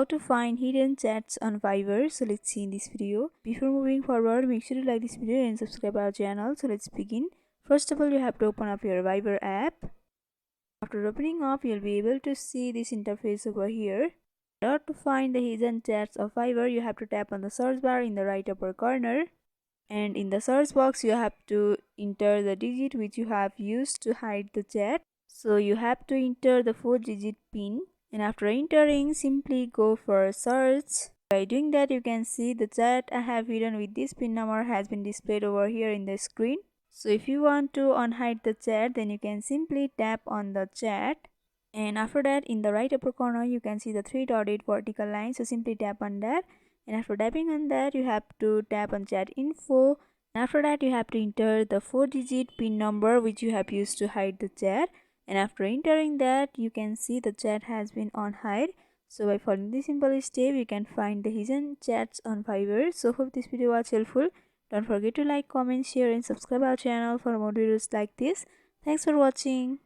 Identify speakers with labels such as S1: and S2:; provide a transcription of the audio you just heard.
S1: How to find hidden chats on Fiverr. So let's see in this video. Before moving forward, make sure to like this video and subscribe our channel. So let's begin. First of all, you have to open up your Fiverr app. After opening up, you'll be able to see this interface over here. In order to find the hidden chats of Fiverr, you have to tap on the search bar in the right upper corner. And in the search box, you have to enter the digit which you have used to hide the chat. So you have to enter the 4-digit PIN. And after entering, simply go for search. By doing that, you can see the chat I have hidden with this PIN number has been displayed over here in the screen. So if you want to unhide the chat, then you can simply tap on the chat. And after that, in the right upper corner, you can see the 3-dotted vertical line. So simply tap on that. And after tapping on that, you have to tap on chat info. And after that, you have to enter the 4-digit PIN number which you have used to hide the chat. And after entering that, you can see the chat has been on hide. So by following this simple step, you can find the hidden chats on Fiverr. So hope this video was helpful. Don't forget to like, comment, share and subscribe our channel for more videos like this. Thanks for watching.